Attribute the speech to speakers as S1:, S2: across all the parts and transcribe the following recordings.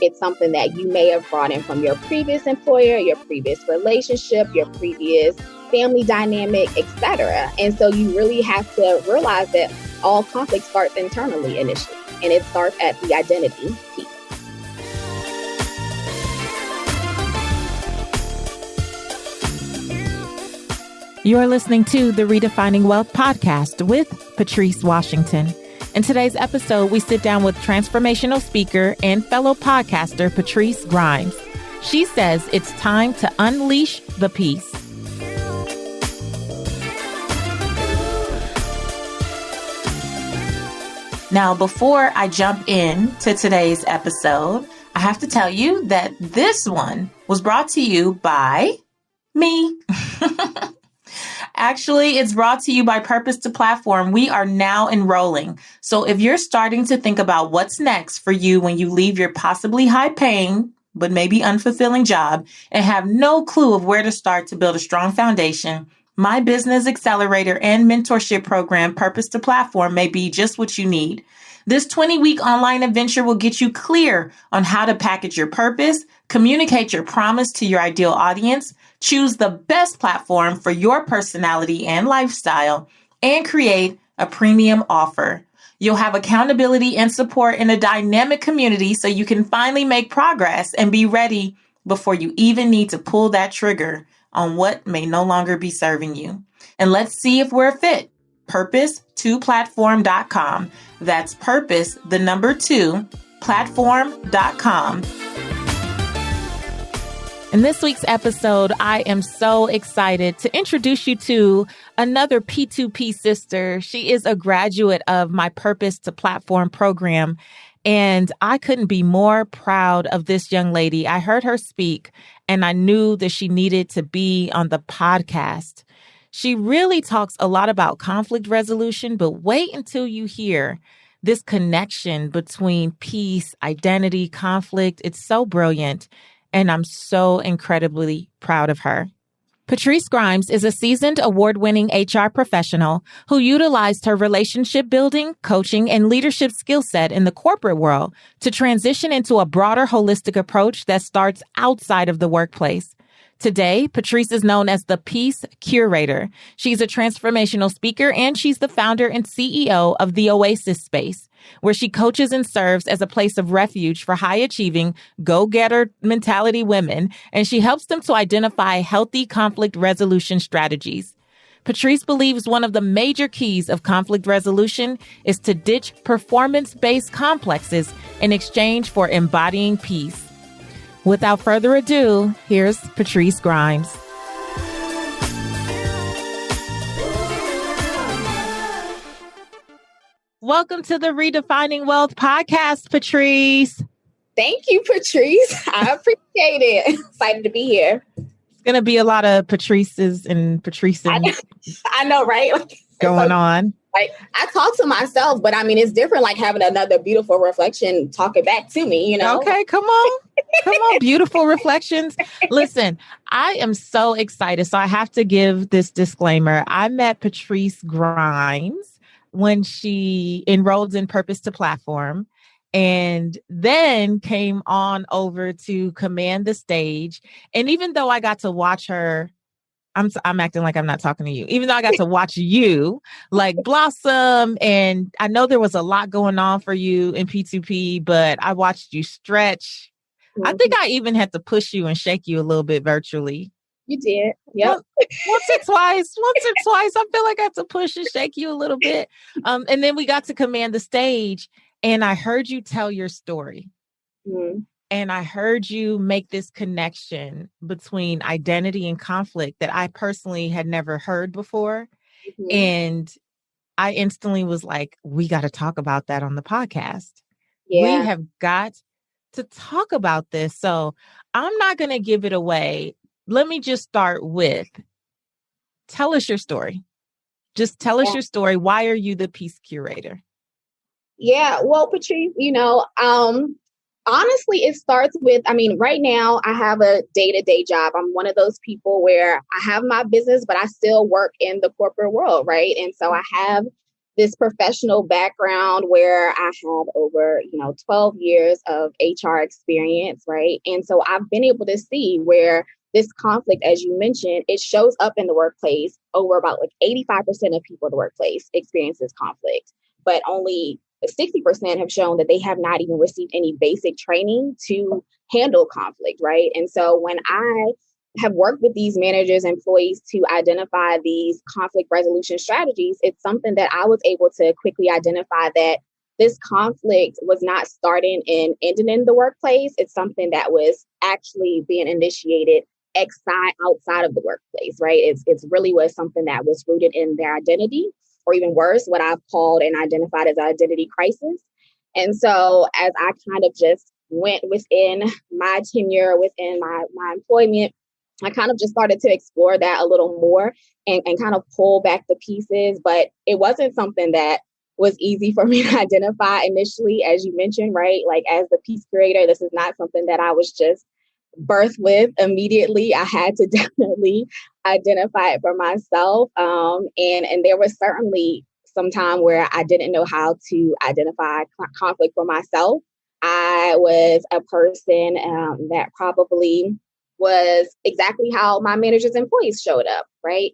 S1: It's something that you may have brought in from your previous employer, your previous relationship, your previous family dynamic, etc. And so you really have to realize that all conflict starts internally initially, and it starts at the identity piece.
S2: You're listening to the Redefining Wealth podcast with Patrice Washington. In today's episode, we sit down with transformational speaker and fellow podcaster Patrice Grimes. She says it's time to unleash the peace. Now, before I jump into today's episode, I have to tell you that this one was brought to you by me. Actually, it's brought to you by Purpose to Platform. We are now enrolling. So if you're starting to think about what's next for you when you leave your possibly high-paying, but maybe unfulfilling job and have no clue of where to start to build a strong foundation, my business accelerator and mentorship program, Purpose to Platform, may be just what you need. This 20-week online adventure will get you clear on how to package your purpose, communicate your promise to your ideal audience, choose the best platform for your personality and lifestyle, and create a premium offer. You'll have accountability and support in a dynamic community so you can finally make progress and be ready before you even need to pull that trigger on what may no longer be serving you. And let's see if we're a fit. Purpose2platform.com. That's purpose, the number 2, platform.com. In this week's episode, I am so excited to introduce you to another P2P sister. She is a graduate of my Purpose to Platform program, and I couldn't be more proud of this young lady. I heard her speak, and I knew that she needed to be on the podcast. She really talks a lot about conflict resolution, but wait until you hear this connection between peace, identity, conflict. It's so brilliant. And I'm so incredibly proud of her. Patrice Grimes is a seasoned award-winning HR professional who utilized her relationship building, coaching, and leadership skill set in the corporate world to transition into a broader holistic approach that starts outside of the workplace. Today, Patrice is known as the Peace Curator. She's a transformational speaker, and she's the founder and CEO of the Oasis space, where she coaches and serves as a place of refuge for high-achieving, go-getter mentality women, and she helps them to identify healthy conflict resolution strategies. Patrice believes one of the major keys of conflict resolution is to ditch performance-based complexes in exchange for embodying peace. Without further ado, here's Patrice Grimes. Welcome to the Redefining Wealth podcast, Patrice.
S1: Thank you, Patrice. I appreciate it. Excited to be here.
S2: It's going to be a lot of Patrices and Patrices.
S1: I know, right?
S2: Going on.
S1: Like, I talk to myself, but I mean, it's different like having another beautiful reflection talking back to me, you know?
S2: Okay, come on. Come on, beautiful reflections. Listen, I am so excited. So I have to give this disclaimer. I met Patrice Grimes when she enrolled in Purpose to Platform and then came on over to Command the Stage. And even though I got to watch her, I'm acting like I'm not talking to you, even though I got to watch you like blossom. And I know there was a lot going on for you in P2P, but I watched you stretch. I think I even had to push you and shake you a little bit virtually.
S1: You did. Yep.
S2: Once or twice. I feel like I have to push and shake you a little bit. And then we got to Command the Stage and I heard you tell your story. Mm-hmm. And I heard you make this connection between identity and conflict that I personally had never heard before. Mm-hmm. And I instantly was like, we got to talk about that on the podcast. Yeah. We have got to talk about this. So I'm not going to give it away. Let me just start with, tell us your story. Just tell us your story. Why are you the Peace Curator?
S1: Yeah, well, Patrice, honestly, it starts with, right now I have a day-to-day job. I'm one of those people where I have my business, but I still work in the corporate world, right? And so I have this professional background where I have over, 12 years of HR experience, right? And so I've been able to see where this conflict, as you mentioned, it shows up in the workplace. Over about like 85% of people in the workplace experience this conflict, but only 60% have shown that they have not even received any basic training to handle conflict, right? And so when I have worked with these managers, employees to identify these conflict resolution strategies, it's something that I was able to quickly identify that this conflict was not starting and ending in the workplace. It's something that was actually being initiated outside of the workplace, right? It's really was something that was rooted in their identity, or even worse, what I've called and identified as identity crisis. And so as I kind of just went within my tenure, within my employment, I kind of just started to explore that a little more and kind of pull back the pieces. But it wasn't something that was easy for me to identify initially, as you mentioned, right? Like as the Peace Curator, this is not something that I was just birthed with immediately. I had to definitely identify it for myself. And there was certainly some time where I didn't know how to identify conflict for myself. I was a person that probably was exactly how my manager's employees showed up, right?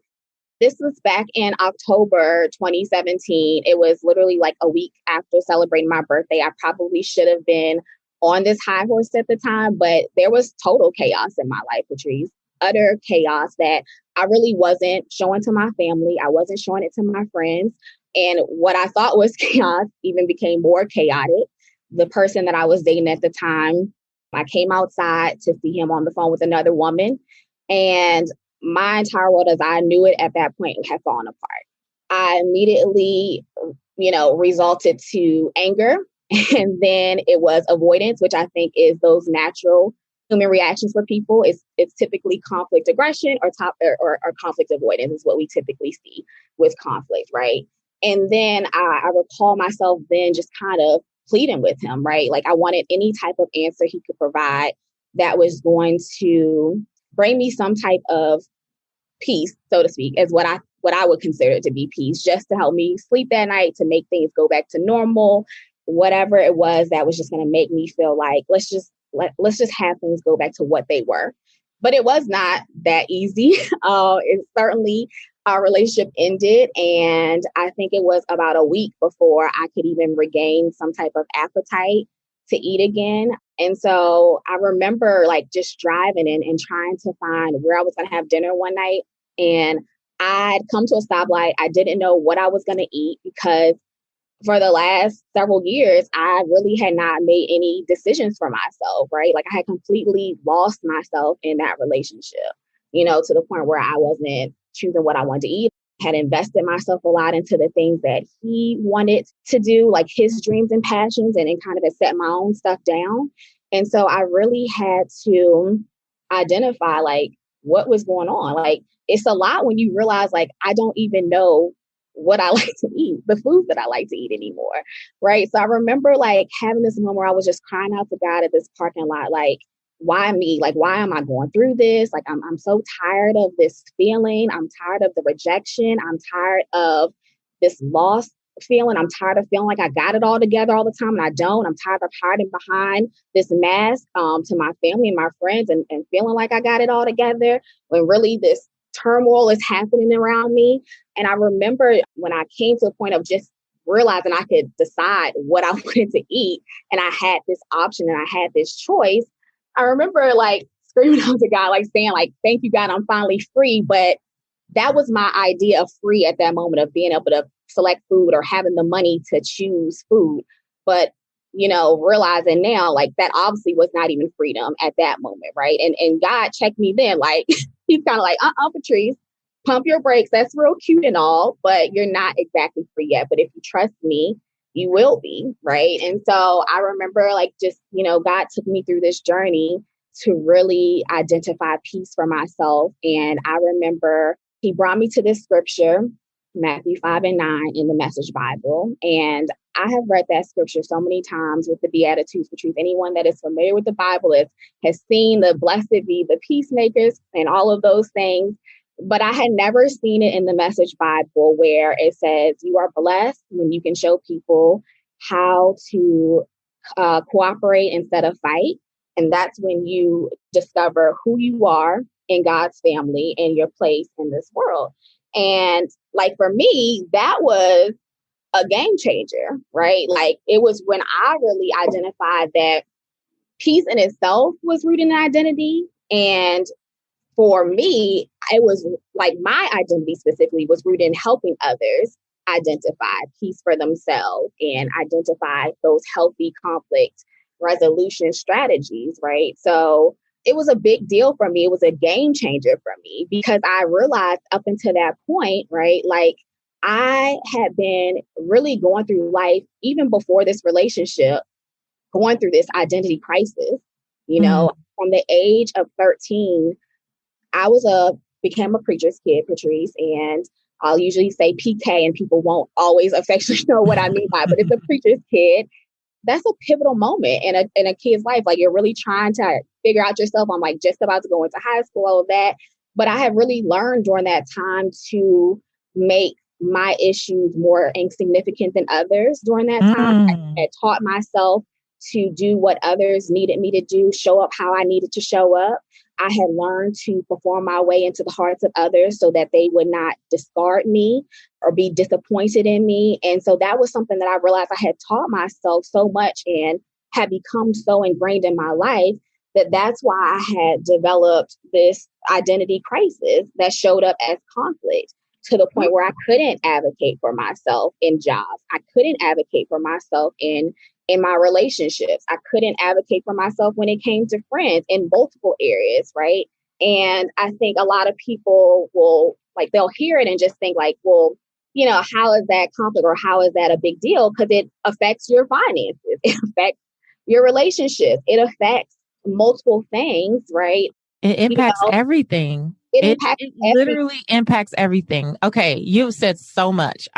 S1: This was back in October 2017. It was literally like a week after celebrating my birthday. I probably should have been on this high horse at the time, but there was total chaos in my life, Patrice. Utter chaos that I really wasn't showing to my family. I wasn't showing it to my friends. And what I thought was chaos even became more chaotic. The person that I was dating at the time, I came outside to see him on the phone with another woman. And my entire world as I knew it at that point had fallen apart. I immediately, resulted to anger. And then it was avoidance, which I think is those natural human reactions for people. It's typically conflict aggression or conflict avoidance is what we typically see with conflict, right? And then I recall myself then just kind of pleading with him, right? Like I wanted any type of answer he could provide that was going to bring me some type of peace, so to speak, is what I would consider to be peace, just to help me sleep that night, to make things go back to normal, whatever it was that was just going to make me feel like let's just have things go back to what they were. But it was not that easy. It certainly our relationship ended, and I think it was about a week before I could even regain some type of appetite to eat again. And so I remember like just driving and trying to find where I was going to have dinner one night. And I'd come to a stoplight. I didn't know what I was going to eat because for the last several years, I really had not made any decisions for myself, right? Like I had completely lost myself in that relationship, to the point where I wasn't choosing what I wanted to eat. Had invested myself a lot into the things that he wanted to do, like his dreams and passions, and kind of had set my own stuff down. And so I really had to identify like what was going on. Like it's a lot when you realize like I don't even know what I like to eat, the foods that I like to eat anymore. Right. So I remember like having this moment where I was just crying out to God at this parking lot, like, why me? Like, why am I going through this? Like, I'm so tired of this feeling. I'm tired of the rejection. I'm tired of this loss feeling. I'm tired of feeling like I got it all together all the time and I don't. I'm tired of hiding behind this mask to my family and my friends and feeling like I got it all together when really this turmoil is happening around me. And I remember when I came to a point of just realizing I could decide what I wanted to eat and I had this option and I had this choice. I remember like screaming out to God, like saying like, thank you, God, I'm finally free. But that was my idea of free at that moment, of being able to select food or having the money to choose food. But, realizing now like that obviously was not even freedom at that moment. Right. And God checked me then, like, he's kind of like, Patrice, pump your brakes. That's real cute and all, but you're not exactly free yet. But if you trust me, you will be, right? And so I remember like just, God took me through this journey to really identify peace for myself. And I remember he brought me to this scripture, Matthew 5:9 in the Message Bible. And I have read that scripture so many times with the Beatitudes, which is anyone that is familiar with the Bible has seen the blessed be the peacemakers and all of those things. But I had never seen it in the Message Bible where it says you are blessed when you can show people how to cooperate instead of fight. And that's when you discover who you are in God's family and your place in this world. And like for me, that was a game changer, right? Like it was when I really identified that peace in itself was rooted in identity. And for me, it was like my identity specifically was rooted in helping others identify peace for themselves and identify those healthy conflict resolution strategies, right? So it was a big deal for me. It was a game changer for me because I realized up until that point, right, like I had been really going through life, even before this relationship, going through this identity crisis, from the age of 13. I became a preacher's kid, Patrice, and I'll usually say PK, and people won't always affectionately know what I mean by it, but it's a preacher's kid. That's a pivotal moment in a kid's life. Like you're really trying to figure out yourself. I'm like just about to go into high school, all of that. But I have really learned during that time to make my issues more insignificant than others during that time. I taught myself to do what others needed me to do, show up how I needed to show up. I had learned to perform my way into the hearts of others so that they would not discard me or be disappointed in me. And so that was something that I realized I had taught myself so much and had become so ingrained in my life that's why I had developed this identity crisis that showed up as conflict to the point where I couldn't advocate for myself in jobs. I couldn't advocate for myself in my relationships. I couldn't advocate for myself when it came to friends in multiple areas, right? And I think a lot of people they'll hear it and just think like, well, how is that conflict or how is that a big deal? Because it affects your finances, it affects your relationships, it affects multiple things, right?
S2: It impacts everything.
S1: It impacts
S2: it literally impacts everything. Okay, you've said so much.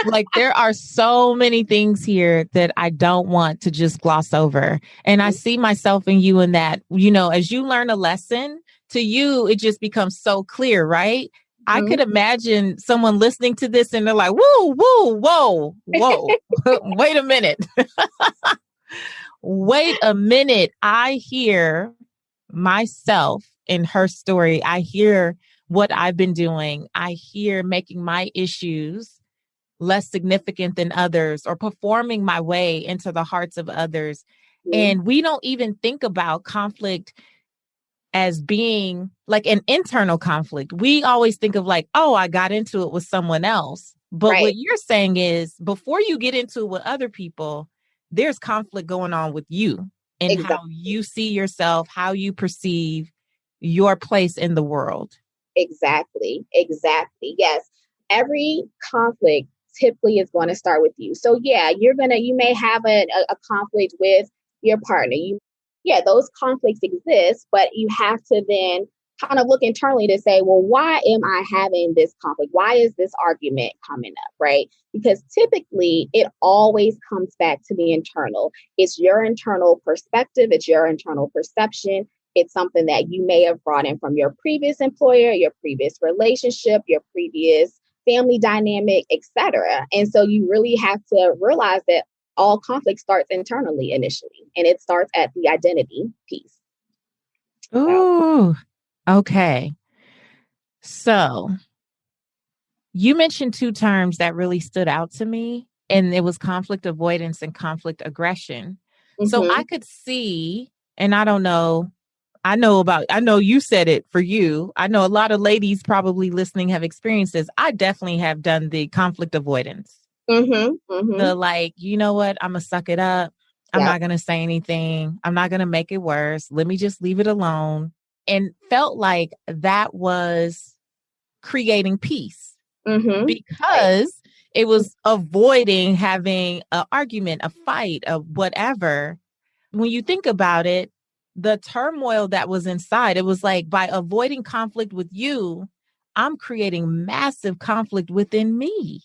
S2: Like there are so many things here that I don't want to just gloss over. And I see myself in you in that, as you learn a lesson, to you, it just becomes so clear, right? I could imagine someone listening to this and they're like, whoa, whoa, whoa, whoa, wait a minute. Wait a minute. I hear myself in her story. I hear what I've been doing. I hear making my issues less significant than others or performing my way into the hearts of others. And we don't even think about conflict as being like an internal conflict. We always think of like, oh, I got into it with someone else. But what you're saying is before you get into it with other people, there's conflict going on with you and how you see yourself, how you perceive your place in the world.
S1: Exactly. Yes. Every conflict typically is going to start with you. So yeah, you may have a conflict with your partner. Those conflicts exist, but you have to then kind of look internally to say, well, why am I having this conflict? Why is this argument coming up? Right? Because typically it always comes back to the internal. It's your internal perspective. It's your internal perception. It's something that you may have brought in from your previous employer, your previous relationship, your previous family dynamic, etc. And so you really have to realize that all conflict starts internally initially, and it starts at the identity piece.
S2: Ooh, okay. So you mentioned two terms that really stood out to me, and it was conflict avoidance and conflict aggression. So I could see, and I don't know, I know you said it for you. I know a lot of ladies probably listening have experienced this. I definitely have done the conflict avoidance. The like, you know what? I'm going to suck it up. I'm not going to say anything. I'm not going to make it worse. Let me just leave it alone. And felt like that was creating peace because it was avoiding having an argument, a fight, a whatever. When you think about it, the turmoil that was inside, it was like by avoiding conflict with you, I'm creating massive conflict within me.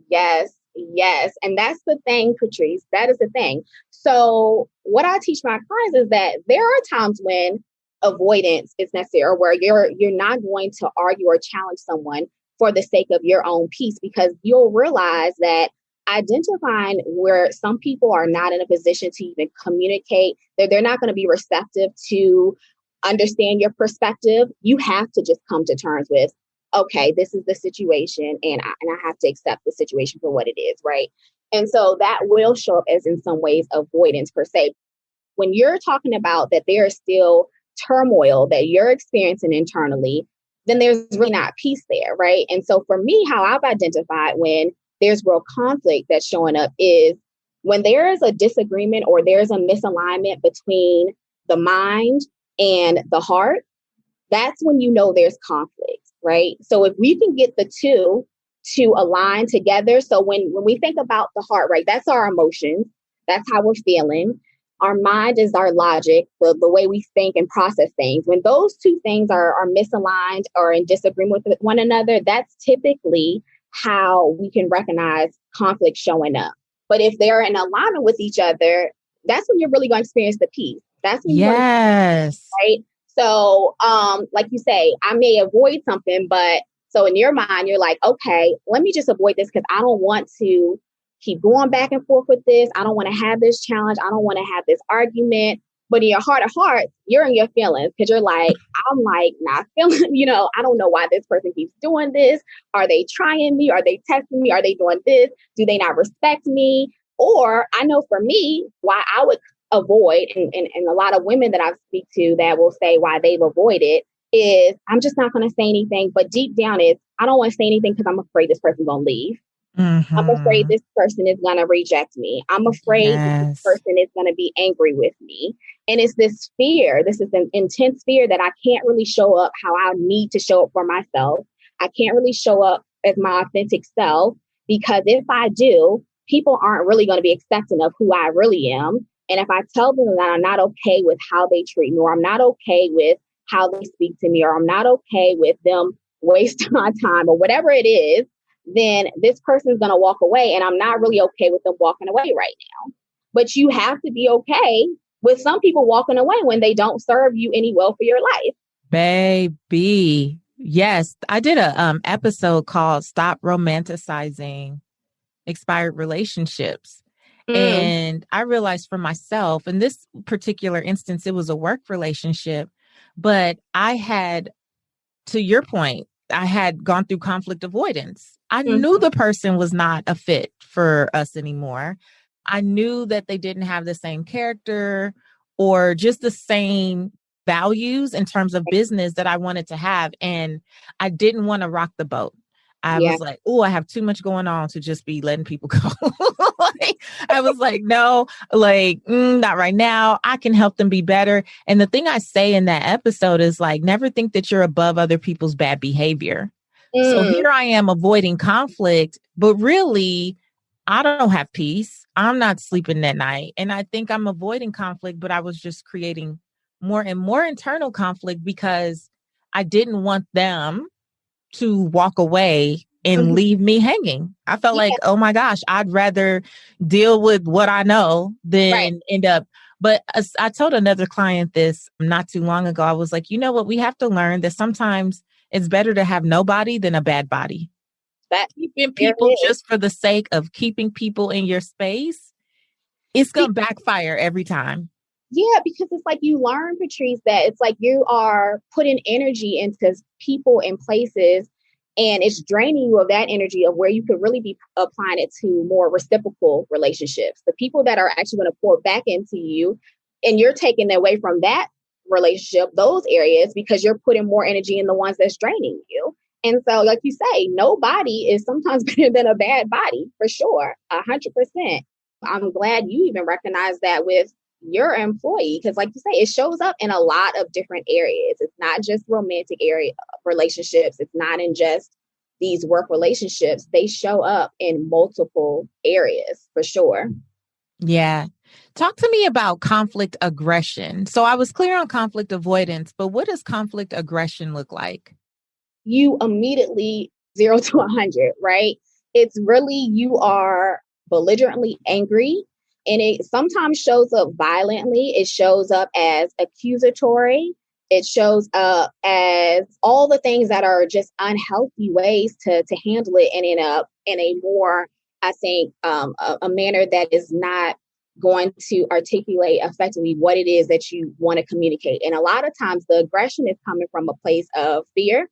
S1: Yes. And that's the thing, Patrice. That is the thing. So what I teach my clients is that there are times when avoidance is necessary, or where you're not going to argue or challenge someone for the sake of your own peace, because you'll realize that identifying where some people are not in a position to even communicate, that they're not going to be receptive to understand your perspective, you have to just come to terms with, okay, this is the situation, and I have to accept the situation for what it is, right? And so that will show up as, in some ways, avoidance per se. When you're talking about that there is still turmoil that you're experiencing internally, then there's really not peace there, right? And so for me, how I've identified when there's real conflict that's showing up is when there is a disagreement or there's a misalignment between the mind and the heart. That's when you know there's conflict, right? So if we can get the two to align together. So when we think about the heart, right, that's our emotions, that's how we're feeling. Our mind is our logic, the way we think and process things. When those two things are misaligned or in disagreement with one another, that's typically how we can recognize conflict showing up. But if they're in alignment with each other, that's when you're really going to experience the peace. That's when you're going to, right? So, like you say, I may avoid something, but so in your mind, you're like, okay, let me just avoid this because I don't want to keep going back and forth with this. I don't want to have this challenge. I don't want to have this argument. But in your heart of hearts, you're in your feelings because you're like, I'm like not feeling, I don't know why this person keeps doing this. Are they trying me? Are they testing me? Are they doing this? Do they not respect me? Or I know for me, why I would avoid, and a lot of women that I speak to that will say why they've avoided is I'm just not going to say anything. But deep down is I don't want to say anything because I'm afraid this person's going to leave.
S2: Mm-hmm.
S1: I'm afraid this person is going to reject me. I'm afraid this person is going to be angry with me. And it's this fear. This is an intense fear that I can't really show up how I need to show up for myself. I can't really show up as my authentic self because if I do, people aren't really going to be accepting of who I really am. And if I tell them that I'm not okay with how they treat me, or I'm not okay with how they speak to me, or I'm not okay with them wasting my time, or whatever it is, then this person is going to walk away. And I'm not really okay with them walking away right now. But you have to be okay with some people walking away when they don't serve you any well for your life.
S2: Baby. Yes. I did a episode called Stop Romanticizing Expired Relationships. And I realized for myself, in this particular instance, it was a work relationship, but I had, to your point, I had gone through conflict avoidance. I knew the person was not a fit for us anymore. I knew that they didn't have the same character or just the same values in terms of business that I wanted to have. And I didn't want to rock the boat. I was like, oh, I have too much going on to just be letting people go. I was like, no, not right now. I can help them be better. And the thing I say in that episode is like, never think that you're above other people's bad behavior. So here I am avoiding conflict, but really, I don't have peace. I'm not sleeping that night. And I think I'm avoiding conflict, but I was just creating more and more internal conflict because I didn't want them to walk away and leave me hanging. I felt like, oh my gosh, I'd rather deal with what I know than end up. But I told another client this not too long ago. I was like, you know what? We have to learn that sometimes it's better to have nobody than a bad body. That keeping people just for the sake of keeping people in your space, it's going to backfire every time.
S1: Yeah, because it's like you learn, Patrice, that it's like you are putting energy into people and places, and it's draining you of that energy of where you could really be applying it to more reciprocal relationships. The people that are actually going to pour back into you, and you're taking away from that relationship, those areas, because you're putting more energy in the ones that's draining you. And so, like you say, no body is sometimes better than a bad body, for sure, 100%. I'm glad you even recognize that with your employee, because like you say, it shows up in a lot of different areas. It's not just romantic area relationships. It's not in just these work relationships. They show up in multiple areas for sure.
S2: Yeah. Talk to me about conflict aggression. So I was clear on conflict avoidance, but what does conflict aggression look like?
S1: You immediately 0 to 100, right? It's really, you are belligerently angry. And it sometimes shows up violently. It shows up as accusatory. It shows up as all the things that are just unhealthy ways to handle it, and in a more, I think, a manner that is not going to articulate effectively what it is that you want to communicate. And a lot of times the aggression is coming from a place of fear.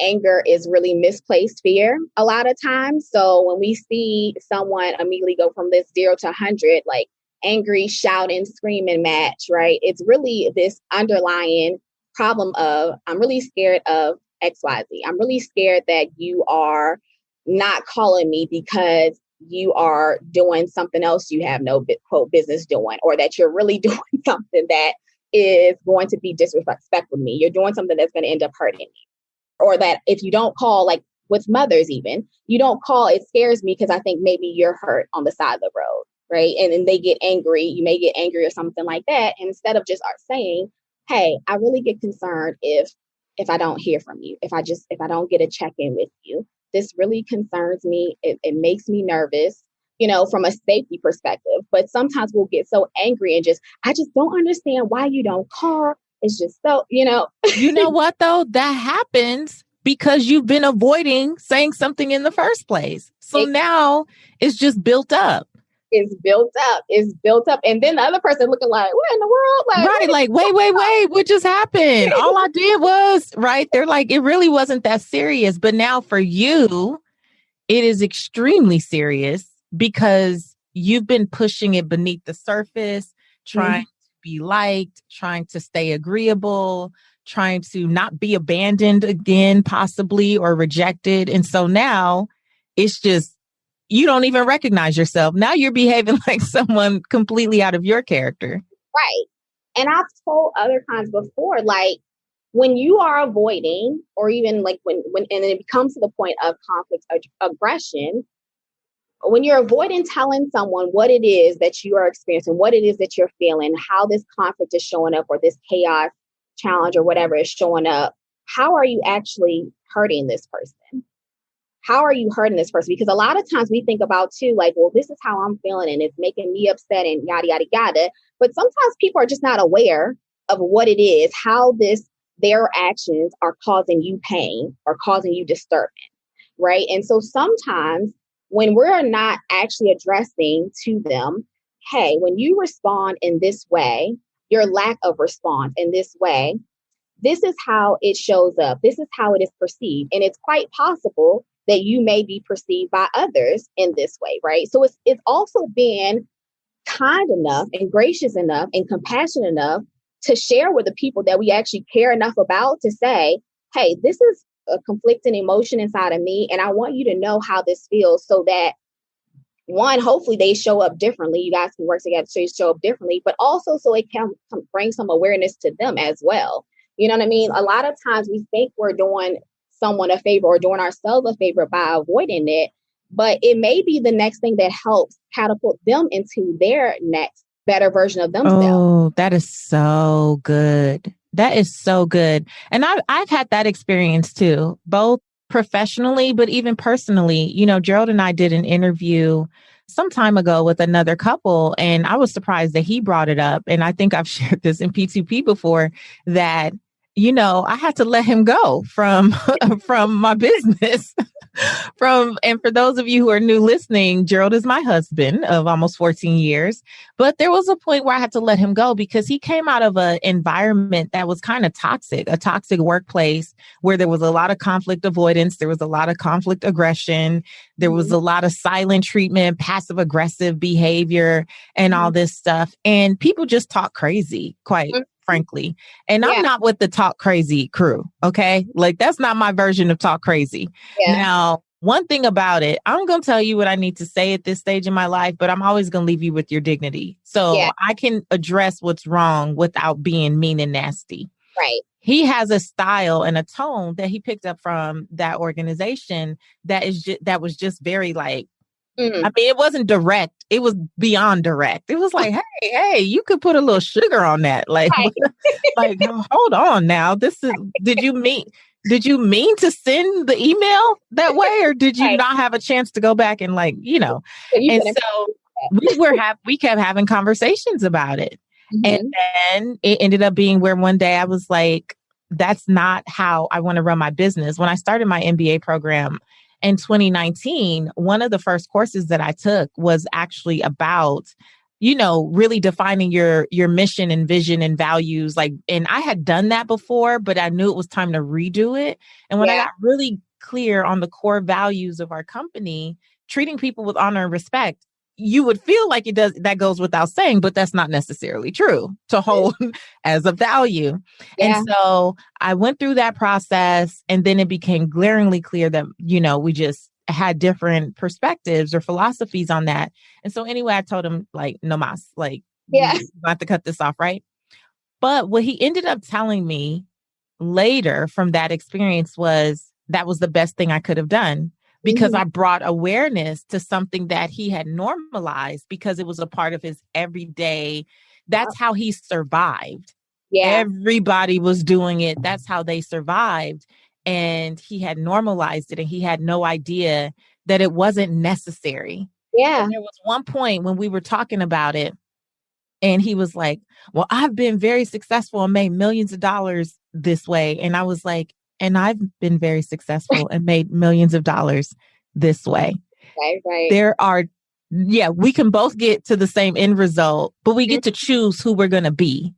S1: Anger is really misplaced fear a lot of times. So when we see someone immediately go from this 0 to 100, like angry, shouting, screaming match, right? It's really this underlying problem of, I'm really scared of XYZ. I'm really scared that you are not calling me because you are doing something else you have no quote business doing, or that you're really doing something that is going to be disrespectful to me. You're doing something that's going to end up hurting me. Or that if you don't call, like with mothers even, you don't call, it scares me because I think maybe you're hurt on the side of the road, right? And then they get angry, you may get angry or something like that. And instead of just saying, hey, I really get concerned if I don't hear from you, if I don't get a check-in with you. This really concerns me. It makes me nervous, from a safety perspective. But sometimes we'll get so angry and I just don't understand why you don't call. It's just so,
S2: You know what, though? That happens because you've been avoiding saying something in the first place. So now it's just built up.
S1: It's built up. And then the other person looking like, what in the world?
S2: Right. Like, wait, what just happened? All I did was, right. They're like, it really wasn't that serious. But now for you, it is extremely serious because you've been pushing it beneath the surface, trying to be liked, trying to stay agreeable, trying to not be abandoned again, possibly, or rejected. And so now it's just, you don't even recognize yourself. Now you're behaving like someone completely out of your character.
S1: Right. And I've told other times before, like when you are avoiding, or even like when and it comes to the point of conflict aggression, when you're avoiding telling someone what it is that you are experiencing, what it is that you're feeling, how this conflict is showing up, or this chaos, challenge, or whatever is showing up, how are you actually hurting this person? How are you hurting this person? Because a lot of times we think about too, like, well, this is how I'm feeling and it's making me upset and yada, yada, yada. But sometimes people are just not aware of what it is, how their actions are causing you pain or causing you disturbance, right? And so sometimes when we're not actually addressing to them, hey, when you respond in this way, your lack of response in this way, this is how it shows up. This is how it is perceived. And it's quite possible that you may be perceived by others in this way, right? So it's also being kind enough and gracious enough and compassionate enough to share with the people that we actually care enough about to say, hey, this is a conflicting emotion inside of me, and I want you to know how this feels, so that one, hopefully they show up differently. You guys can work together to show up differently, but also so it can bring some awareness to them as well. You know what I mean? A lot of times we think we're doing someone a favor or doing ourselves a favor by avoiding it, but it may be the next thing that helps catapult them into their next better version of themselves.
S2: Oh, that is so good. That is so good. And I've had that experience too, both professionally, but even personally. Gerald and I did an interview some time ago with another couple, and I was surprised that he brought it up. And I think I've shared this in P2P before, that, I had to let him go from my business. And for those of you who are new listening, Gerald is my husband of almost 14 years. But there was a point where I had to let him go because he came out of an environment that was kind of toxic, a toxic workplace where there was a lot of conflict avoidance. There was a lot of conflict aggression. There was a lot of silent treatment, passive aggressive behavior, and all this stuff. And people just talk crazy, quite frankly. And I'm not with the talk crazy crew. Okay. Like, that's not my version of talk crazy. Yeah. Now, one thing about it, I'm going to tell you what I need to say at this stage in my life, but I'm always going to leave you with your dignity. So I can address what's wrong without being mean and nasty.
S1: Right.
S2: He has a style and a tone that he picked up from that organization that was just very like, I mean, it wasn't direct. It was beyond direct. It was like, hey, you could put a little sugar on that. Like, like, hold on now. Did you mean to send the email that way? Or did you not have a chance to go back and and so we kept having conversations about it. And
S1: Mm-hmm.
S2: then it ended up being where one day I was like, that's not how I want to run my business. When I started my MBA program in 2019, one of the first courses that I took was actually about, really defining your mission and vision and values. Like, and I had done that before, but I knew it was time to redo it. And when I
S1: Yeah.
S2: got really clear on the core values of our company, treating people with honor and respect, you would feel like it does, that goes without saying, but that's not necessarily true to hold as a value. And
S1: Yeah.
S2: so I went through that process, and then it became glaringly clear that, we just had different perspectives or philosophies on that. And so anyway, I told him, like, no mas, like,
S1: Yeah.
S2: you have to cut this off, right? But what he ended up telling me later from that experience was that was the best thing I could have done, because
S1: Mm-hmm.
S2: I brought awareness to something that he had normalized because it was a part of his everyday.
S1: Yep.
S2: That's how he survived.
S1: Yeah.
S2: Everybody was doing it. That's how they survived. And he had normalized it, and he had no idea that it wasn't necessary.
S1: Yeah.
S2: And there was one point when we were talking about it, and he was like, well, I've been very successful and made millions of dollars this way. And I was like, and I've been very successful and made millions of dollars this way.
S1: Right. Right.
S2: There are, yeah, we can both get to the same end result, but we get to choose who we're going to be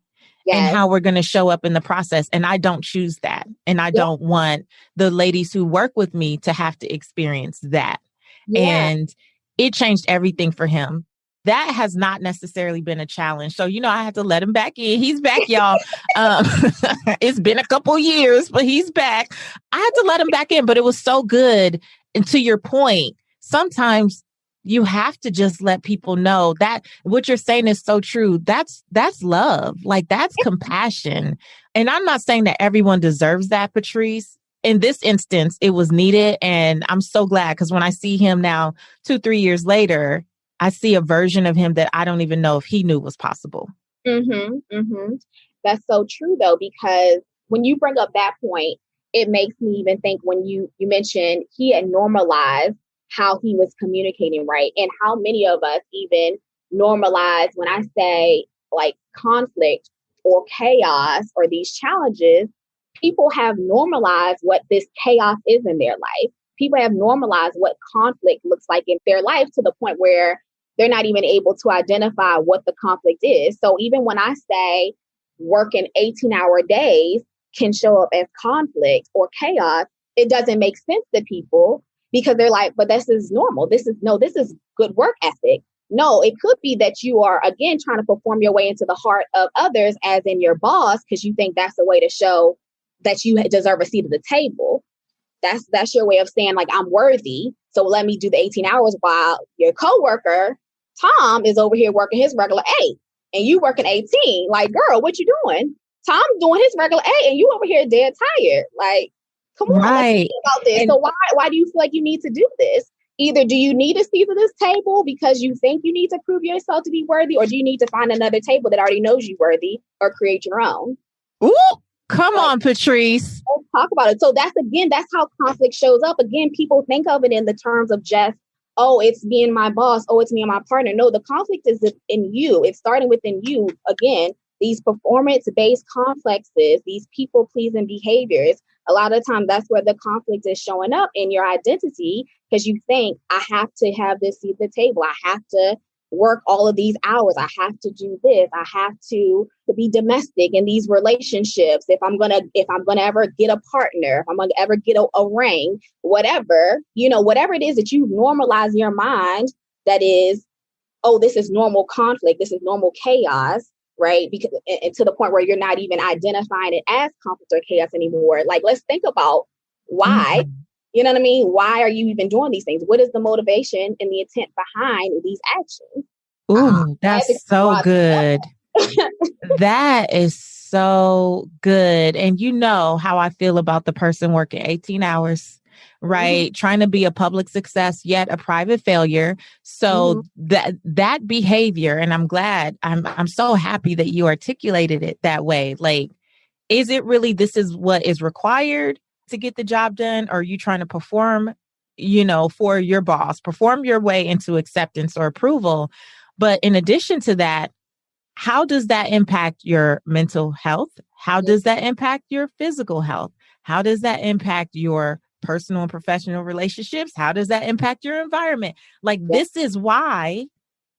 S2: and
S1: Yes.
S2: how we're going to show up in the process. And I don't choose that. And I
S1: Yeah.
S2: don't want the ladies who work with me to have to experience that.
S1: Yeah.
S2: And it changed everything for him. That has not necessarily been a challenge. So, I had to let him back in. He's back, y'all. Um, it's been a couple years, but he's back. I had to let him back in, but it was so good. And to your point, sometimes you have to just let people know that what you're saying is so true. That's love. Like, that's compassion. And I'm not saying that everyone deserves that, Patrice. In this instance, it was needed. And I'm so glad, because when I see him now, 2-3 years later, I see a version of him that I don't even know if he knew was possible.
S1: Mm-hmm. Mm-hmm. That's so true, though, because when you bring up that point, it makes me even think when you mentioned he had normalized how he was communicating, right? And how many of us even normalize when I say like conflict or chaos or these challenges, people have normalized what this chaos is in their life. People have normalized what conflict looks like in their life to the point where they're not even able to identify what the conflict is. So even when I say working 18-hour days can show up as conflict or chaos, it doesn't make sense to people because they're like, but this is normal. This is good work ethic. No, it could be that you are, again, trying to perform your way into the heart of others, as in your boss, because you think that's a way to show that you deserve a seat at the table. That's your way of saying, like, I'm worthy. So let me do the 18 hours while your coworker, Tom, is over here working his regular 8 and you working 18. Like, girl, what you doing? Tom's doing his regular 8 and you over here dead tired. Like, come on, let's think
S2: Right.
S1: about this.
S2: And
S1: So why do you feel like you need to do this? Either do you need a seat at this table because you think you need to prove yourself to be worthy, or do you need to find another table that already knows you worthy, or create your own?
S2: ooh, come
S1: Like,
S2: on, Patrice.
S1: let's talk about it. So that's how conflict shows up. Again, people think of it in the terms of just, oh, it's me and my boss. Oh, it's me and my partner. No, the conflict is in you. It's starting within you. Again, these performance-based complexes, these people-pleasing behaviors, a lot of times that's where the conflict is showing up in your identity, because you think, I have to have this seat at the table. I have to work all of these hours. I have to do this. I have to be domestic in these relationships. If I'm gonna ever get a partner, if I'm gonna ever get a ring, whatever, whatever it is that you normalize in your mind, that is, oh, this is normal conflict, this is normal chaos, right? Because and to the point where you're not even identifying it as conflict or chaos anymore. Like, let's think about why.
S2: Mhm.
S1: You know what I mean? Why are you even doing these things? What is the motivation and the intent behind these actions?
S2: Ooh, that's so good. That is so good. And you know how I feel about the person working 18 hours,
S1: Mm-hmm.
S2: right? Trying to be a public success, yet a private failure. So that behavior, and I'm glad, I'm so happy that you articulated it that way. Like, is it really, this is what is required to get the job done? Or are you trying to perform, for your boss, perform your way into acceptance or approval? But in addition to that, how does that impact your mental health? How does that impact your physical health? How does that impact your personal and professional relationships? How does that impact your environment? Like, this is why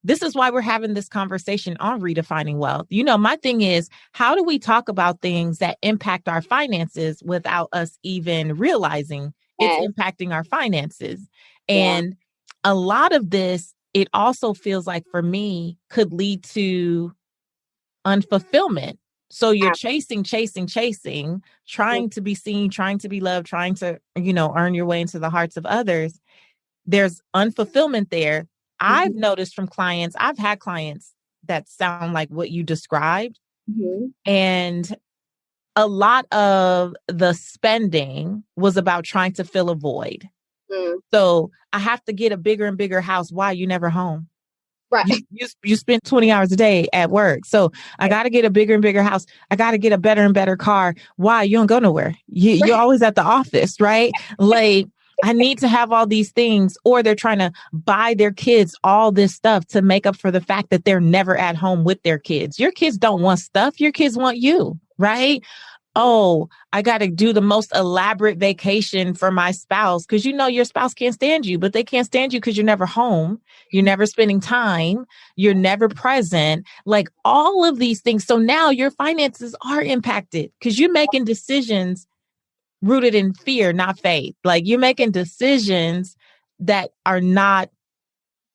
S2: we're having this conversation on redefining wealth. You know, my thing is, how do we talk about things that impact our finances without us even realizing it's
S1: Yes.
S2: impacting our finances?
S1: Yeah.
S2: And a lot of this, it also feels like for me, could lead to unfulfillment. So you're chasing, trying to be seen, trying to be loved, trying to, earn your way into the hearts of others. There's unfulfillment there. I've noticed from clients, I've had clients that sound like what you described. And a lot of the spending was about trying to fill a void. So I have to get a bigger and bigger house. Why? You never home.
S1: Right.
S2: You spend 20 hours a day at work. So I got to get a bigger and bigger house. I got to get a better and better car. Why? You don't go nowhere. You're always at the office, right? Like, I need to have all these things, or they're trying to buy their kids all this stuff to make up for the fact that they're never at home with their kids. Your kids don't want stuff. Your kids want you, right? Oh, I got to do the most elaborate vacation for my spouse, because your spouse can't stand you, but they can't stand you because you're never home. You're never spending time. You're never present. Like, all of these things. So now your finances are impacted because you're making decisions rooted in fear, not faith. Like, you're making decisions that are not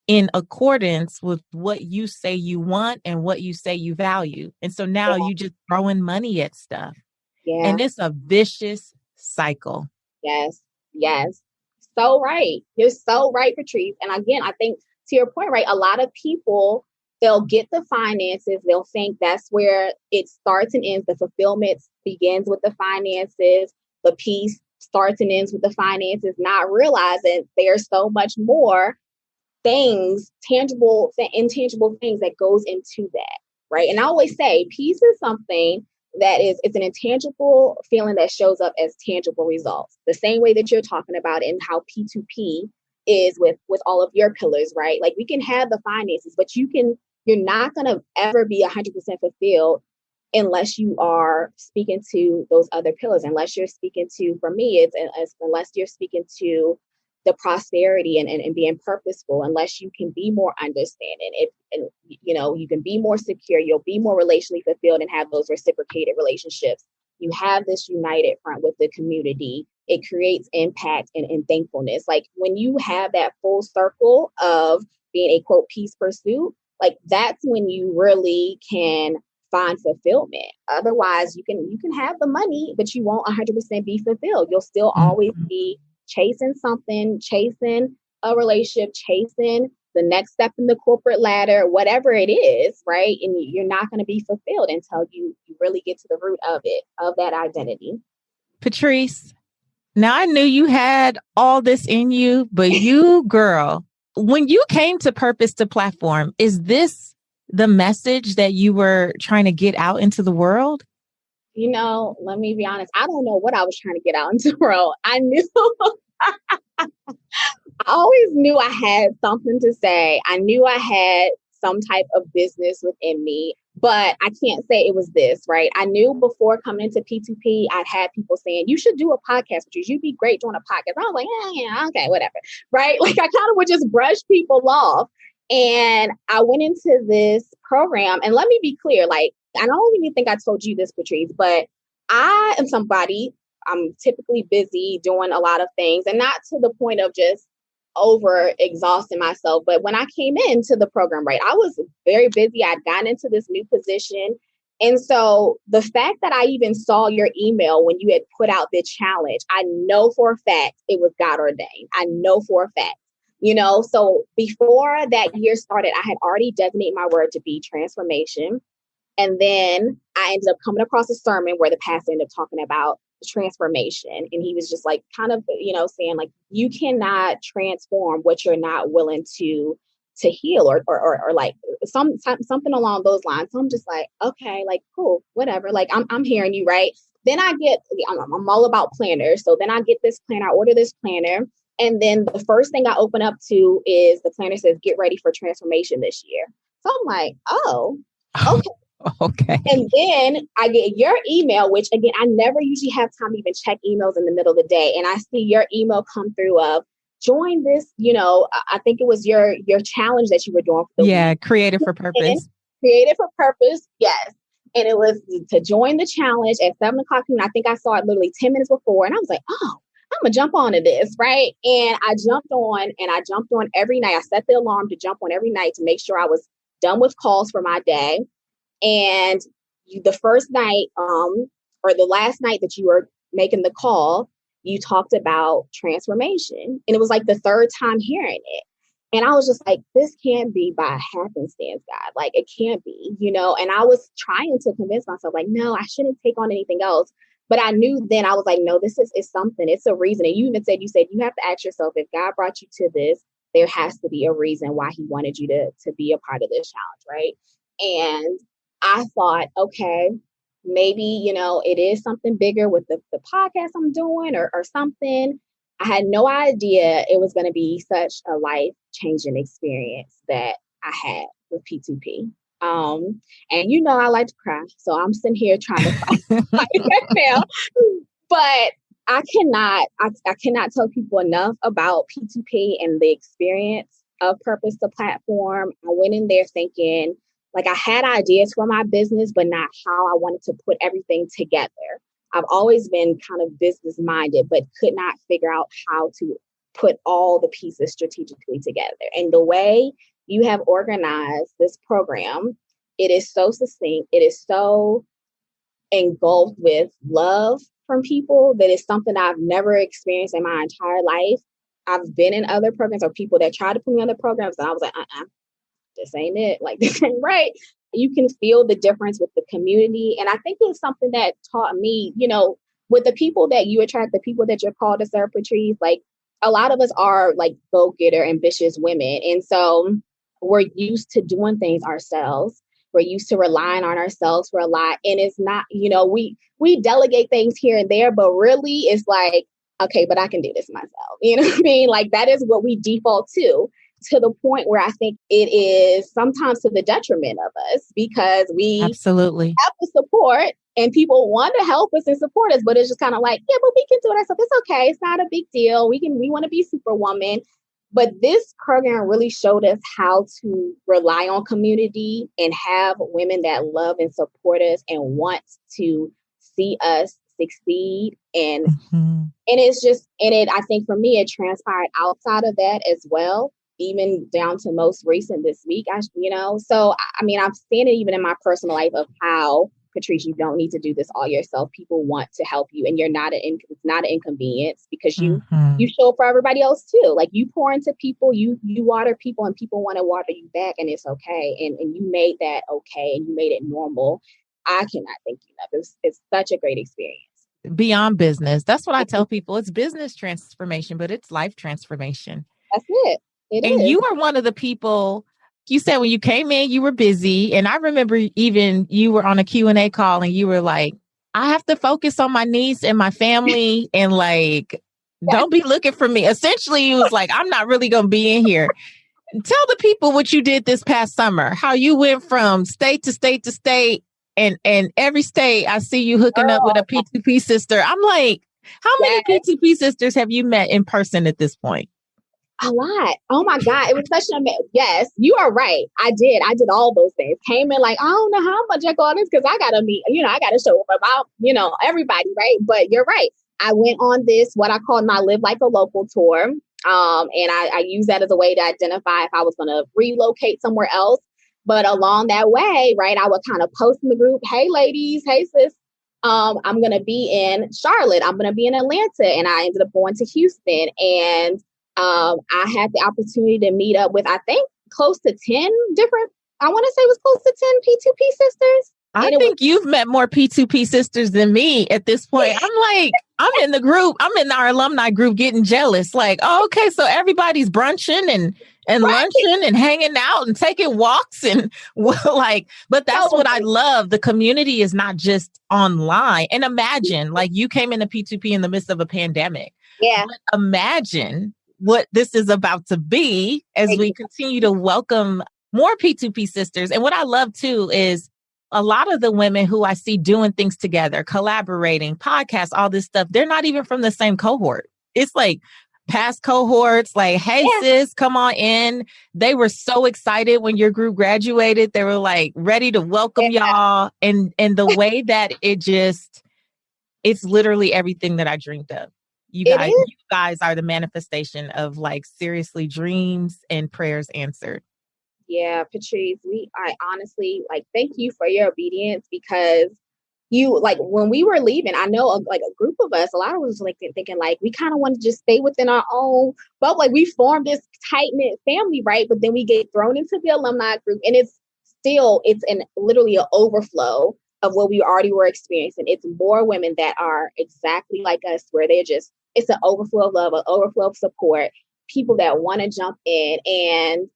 S2: in accordance with what you say you want and what you say you value. And so now you just throwing money at stuff.
S1: Yeah.
S2: And it's a vicious cycle.
S1: Yes. Yes. So right. You're so right, Patrice. And again, I think to your point, right, a lot of people, they'll get the finances. They'll think that's where it starts and ends. The fulfillment begins with the finances. The peace starts and ends with the finances, not realizing there's so much more things, tangible, intangible things that goes into that, right? And I always say peace is something that it's an intangible feeling that shows up as tangible results. The same way that you're talking about in how P2P is with all of your pillars, right? Like, we can have the finances, but you're not going to ever be 100% fulfilled unless you are speaking to those other pillars, unless you're speaking to, for me, it's unless you're speaking to the prosperity and being purposeful, unless you can be more understanding. You can be more secure, you'll be more relationally fulfilled and have those reciprocated relationships. You have this united front with the community. It creates impact and thankfulness. Like, when you have that full circle of being a quote peace pursuit, like, that's when you really can find fulfillment. Otherwise, you can have the money, but you won't 100% be fulfilled. You'll still always be chasing something, chasing a relationship, chasing the next step in the corporate ladder, whatever it is, right? And you're not going to be fulfilled until you really get to the root of it, of that identity.
S2: Patrice, now I knew you had all this in you, but you, girl, when you came to Purpose to Platform, is this the message that you were trying to get out into the world?
S1: Let me be honest. I don't know what I was trying to get out into the world. I always knew I had something to say. I knew I had some type of business within me, but I can't say it was this, right? I knew before coming into P2P, I'd had people saying, you should do a podcast, Patrice. You'd be great doing a podcast. I was like, yeah, okay, whatever, right? Like, I kind of would just brush people off. And I went into this program, and let me be clear, like, I don't even think I told you this, Patrice, but I am somebody, I'm typically busy doing a lot of things, and not to the point of just over exhausting myself. But when I came into the program, right, I was very busy. I'd gotten into this new position. And so the fact that I even saw your email when you had put out the challenge, I know for a fact it was God ordained. I know for a fact. So before that year started, I had already designated my word to be transformation. And then I ended up coming across a sermon where the pastor ended up talking about transformation. And he was just like, kind of, saying like, you cannot transform what you're not willing to heal or like something along those lines. So I'm just like, okay, like, cool, whatever. Like, I'm hearing you, right? Then I'm all about planners. So then I get this planner, I order this planner. And then the first thing I open up to is the planner says, get ready for transformation this year. So I'm like, oh, okay.
S2: Okay.
S1: And then I get your email, which again, I never usually have time to even check emails in the middle of the day. And I see your email come through of join this, I think it was your challenge that you were doing for the week.
S2: Creative for Purpose.
S1: Creative for Purpose, yes. And it was to join the challenge at 7:00 p.m. I think I saw it literally 10 minutes before. And I was like, oh, I'm going to jump onto this, right? And I jumped on every night. I set the alarm to jump on every night to make sure I was done with calls for my day. And the first night, or the last night that you were making the call, you talked about transformation. And it was like the third time hearing it. And I was just like, this can't be by happenstance, God. Like, it can't be, and I was trying to convince myself, like, no, I shouldn't take on anything else. But I knew then, I was like, no, this is something. It's a reason. And you even said, you have to ask yourself, if God brought you to this, there has to be a reason why he wanted you to be a part of this challenge, right? And I thought, okay, maybe, it is something bigger with the podcast I'm doing or something. I had no idea it was going to be such a life-changing experience that I had with P2P. And I like to cry, so I'm sitting here trying to fight that now. But I cannot tell people enough about P2P and the experience of Purpose the Platform. I went in there thinking, like, I had ideas for my business, but not how I wanted to put everything together. I've always been kind of business minded, but could not figure out how to put all the pieces strategically together. And the way you have organized this program, it is so succinct. It is so engulfed with love from people that is something I've never experienced in my entire life. I've been in other programs or people that tried to put me on the programs, and I was like, this ain't it. Like, this ain't right. You can feel the difference with the community. And I think it's something that taught me, with the people that you attract, the people that you're called to serve, Patrice, like, a lot of us are like go-getter, ambitious women. And so we're used to doing things ourselves. We're used to relying on ourselves for a lot. And it's not, we delegate things here and there, but really it's like, okay, but I can do this myself. You know what I mean? Like, that is what we default to the point where I think it is sometimes to the detriment of us, because we
S2: absolutely
S1: have the support and people want to help us and support us, but it's just kind of like, yeah, but we can do it ourselves. It's okay. It's not a big deal. We want to be superwoman. But this program really showed us how to rely on community and have women that love and support us and want to see us succeed. And and it's just, I think for me, it transpired outside of that as well, even down to most recent this week, So, I mean, I've seen it even in my personal life of how, Patrice, you don't need to do this all yourself. People want to help you, and it's not an inconvenience, because you show up for everybody else too. Like, you pour into people, you water people, and people want to water you back, and it's okay. And you made that okay, and you made it normal. I cannot thank you enough. It's such a great experience.
S2: Beyond business. That's what I tell people. It's business transformation, but it's life transformation.
S1: That's it.
S2: And you are one of the people, you said when you came in, you were busy. And I remember even you were on a Q&A call and you were like, I have to focus on my niece and my family and like, don't be looking for me. Essentially, you was like, I'm not really going to be in here. Tell the people what you did this past summer, how you went from state to state to state. And every state, I see you hooking up with a P2P sister. I'm like, how many P2P sisters have you met in person at this point?
S1: A lot. Oh my God. It was such yes, you are right. I did all those things. Came in like, I don't know how much I got this, because I got to meet, I got to show up about, everybody. Right. But you're right. I went on this, what I call my Live Like a Local tour. And I use that as a way to identify if I was going to relocate somewhere else. But along that way, right, I would kind of post in the group, hey, ladies, hey, sis, I'm going to be in Charlotte. I'm going to be in Atlanta. And I ended up going to Houston. And I had the opportunity to meet up with, I think, close to 10 different, I want to say it was close to 10 P2P sisters.
S2: I think you've met more P2P sisters than me at this point. I'm like, I'm in the group. I'm in our alumni group getting jealous. Like, oh, okay, so everybody's brunching and lunching and hanging out and taking walks and but that's what I love. The community is not just online. And imagine, like, you came into P2P in the midst of a pandemic.
S1: Yeah.
S2: But imagine what this is about to be as we continue to welcome more P2P sisters. And what I love too is a lot of the women who I see doing things together, collaborating, podcasts, all this stuff, they're not even from the same cohort. It's like past cohorts, like, hey, sis, come on in. They were so excited when your group graduated. They were like ready to welcome y'all. And the way that it's literally everything that I dreamed of. You guys are the manifestation of like seriously dreams and prayers answered.
S1: Yeah, Patrice, I honestly like thank you for your obedience, because you like when we were leaving, I know like a group of us, a lot of us like thinking like we kind of want to just stay within our own, but like we formed this tight knit family, right? But then we get thrown into the alumni group, and it's literally an overflow of what we already were experiencing. It's more women that are exactly like us, where it's an overflow of love, an overflow of support, people that want to jump in. And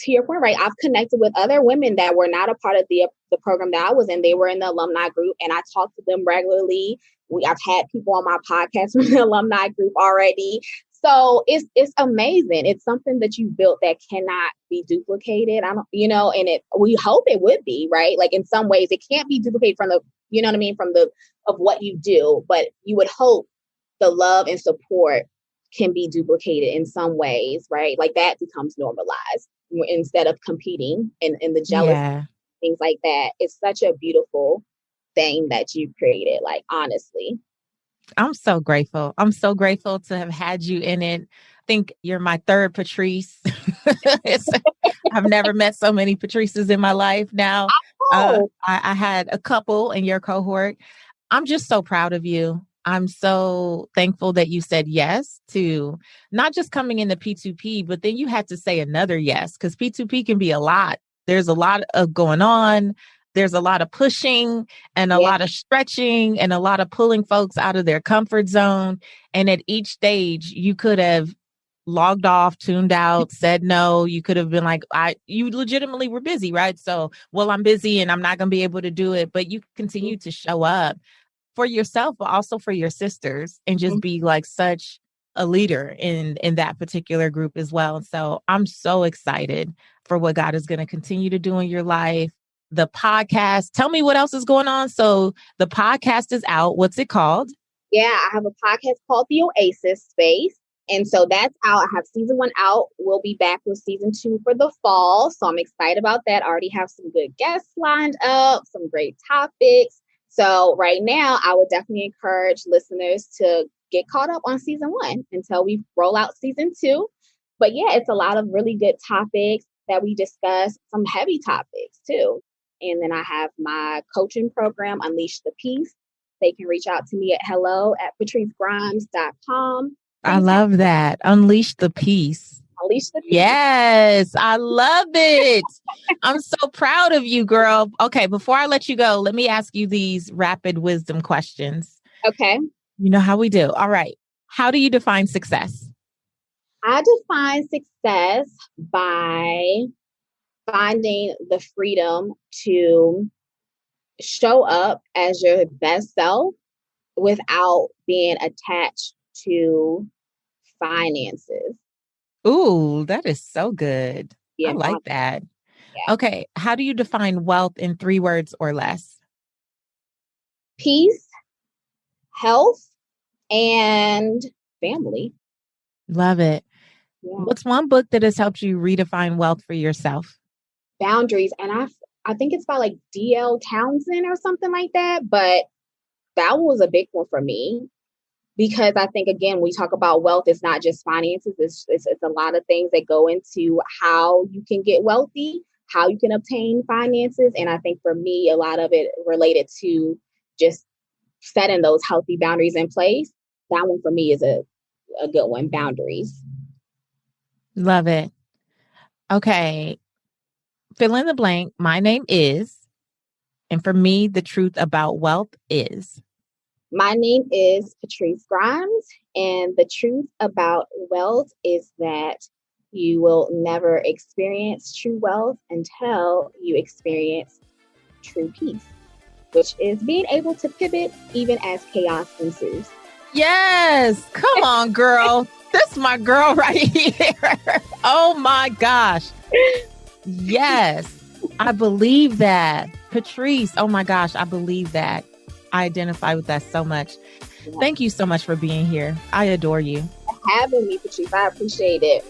S1: to your point, right, I've connected with other women that were not a part of the program that I was in. They were in the alumni group, and I talk to them regularly. I've had people on my podcast from the alumni group already. So it's amazing. It's something that you built that cannot be duplicated. We hope it would be, right? Like in some ways it can't be duplicated from of what you do, but you would hope the love and support can be duplicated in some ways, right? Like that becomes normalized instead of competing and the jealousy, things like that. It's such a beautiful thing that you created, like honestly.
S2: I'm so grateful. I'm so grateful to have had you in it. I think you're my third Patrice. I've never met so many Patrices in my life now. I had a couple in your cohort. I'm just so proud of you. I'm so thankful that you said yes to not just coming into P2P, but then you had to say another yes, because P2P can be a lot. There's a lot of going on. There's a lot of pushing and a lot of stretching and a lot of pulling folks out of their comfort zone. And at each stage, you could have logged off, tuned out, said no. You could have been like, you legitimately were busy, right? So, well, I'm busy and I'm not going to be able to do it. But you continue to show up for yourself, but also for your sisters, and just be like such a leader in that particular group as well. And so I'm so excited for what God is going to continue to do in your life. The podcast, tell me what else is going on. So the podcast is out. What's it called?
S1: Yeah, I have a podcast called The Oasis Space. And so that's out. I have season 1 out. We'll be back with season 2 for the fall. So I'm excited about that. I already have some good guests lined up, some great topics. So right now, I would definitely encourage listeners to get caught up on season 1 until we roll out season 2. But yeah, it's a lot of really good topics that we discuss, some heavy topics too. And then I have my coaching program, Unleash the Peace. They can reach out to me at hello@patricegrimes.com.
S2: I love that. Unleash the Peace.
S1: Unleash the Peace.
S2: Yes, I love it. I'm so proud of you, girl. Okay, before I let you go, let me ask you these rapid wisdom questions.
S1: Okay.
S2: You know how we do. All right. How do you define success?
S1: I define success by finding the freedom to show up as your best self without being attached to finances.
S2: Ooh, that is so good.
S1: Yeah,
S2: I like that.
S1: Yeah.
S2: Okay. How do you define wealth in 3 words or less?
S1: Peace, health, and family.
S2: Love it. Yeah. What's one book that has helped you redefine wealth for yourself?
S1: Boundaries. And I think it's by like D.L. Townsend or something like that. But that one was a big one for me, because I think, again, we talk about wealth, it's not just finances. It's a lot of things that go into how you can get wealthy, how you can obtain finances. And I think for me, a lot of it related to just setting those healthy boundaries in place. That one for me is a good one, boundaries.
S2: Love it. Okay. Fill in the blank. My name is, and for me, the truth about wealth is.
S1: My name is Patrice Grimes, and the truth about wealth is that you will never experience true wealth until you experience true peace, which is being able to pivot even as chaos ensues.
S2: Yes. Come on, girl. That's my girl right here. Oh my gosh. Yes. I believe that. Patrice, oh my gosh, I believe that. I identify with that so much.
S1: Yeah.
S2: Thank you so much for being here. I adore you.
S1: Having me, Patrice. I appreciate it.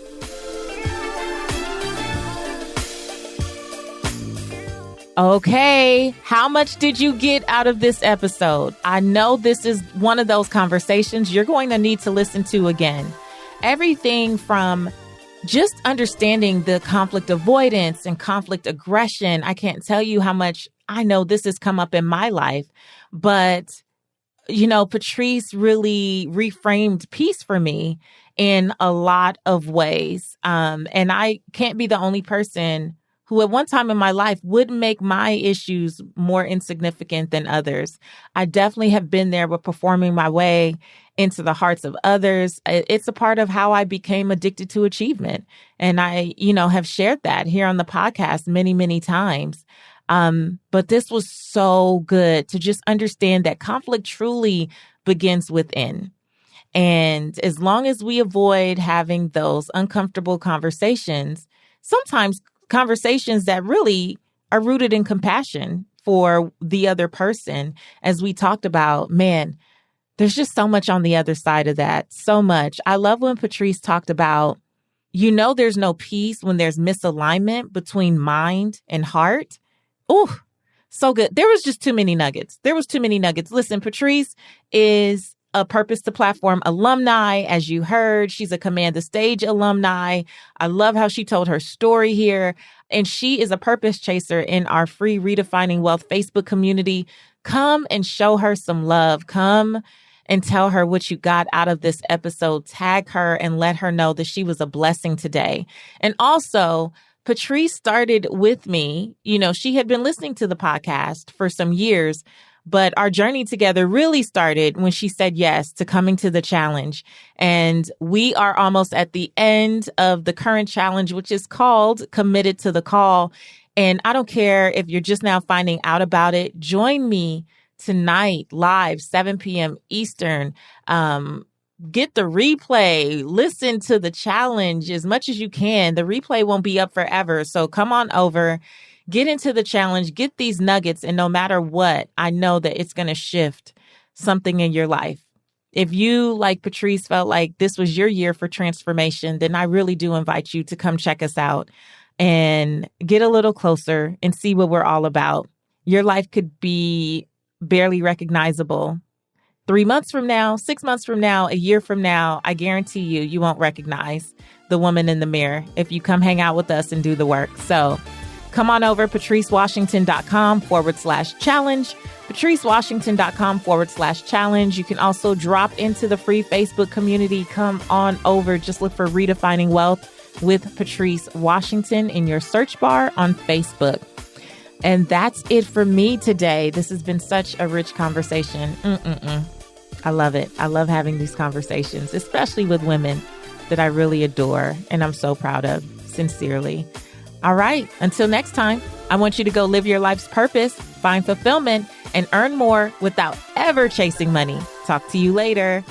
S2: Okay, how much did you get out of this episode? I know this is one of those conversations you're going to need to listen to again. Everything from just understanding the conflict avoidance and conflict aggression. I can't tell you how much I know this has come up in my life, but Patrice really reframed peace for me in a lot of ways. And I can't be the only person who at one time in my life would make my issues more insignificant than others. I definitely have been there with performing my way into the hearts of others. It's a part of how I became addicted to achievement. And I, have shared that here on the podcast many, many times. But this was so good to just understand that conflict truly begins within. And as long as we avoid having those uncomfortable conversations, sometimes conversations that really are rooted in compassion for the other person, as we talked about, man, there's just so much on the other side of that. So much. I love when Patrice talked about, there's no peace when there's misalignment between mind and heart. Ooh, so good. There was just too many nuggets. Listen, Patrice is a Purpose to Platform alumni. As you heard, she's a Command the Stage alumni. I love how she told her story here. And she is a purpose chaser in our free Redefining Wealth Facebook community. Come and show her some love. Come and tell her what you got out of this episode. Tag her and let her know that she was a blessing today. And also, Patrice started with me. She had been listening to the podcast for some years, but our journey together really started when she said yes to coming to the challenge. And we are almost at the end of the current challenge, which is called Committed to the Call. And I don't care if you're just now finding out about it. Join me tonight, live, 7 p.m. Eastern. Get the replay, listen to the challenge as much as you can. The replay won't be up forever. So come on over, get into the challenge, get these nuggets. And no matter what, I know that it's going to shift something in your life. If you, like Patrice, felt like this was your year for transformation, then I really do invite you to come check us out and get a little closer and see what we're all about. Your life could be barely recognizable 3 months from now, 6 months from now, a year from now. I guarantee you won't recognize the woman in the mirror if you come hang out with us and do the work. So come on over, patricewashington.com/challenge, patricewashington.com/challenge. You can also drop into the free Facebook community. Come on over. Just look for Redefining Wealth with Patrice Washington in your search bar on Facebook. And that's it for me today. This has been such a rich conversation. I love it. I love having these conversations, especially with women that I really adore and I'm so proud of, sincerely. All right. Until next time, I want you to go live your life's purpose, find fulfillment, and earn more without ever chasing money. Talk to you later.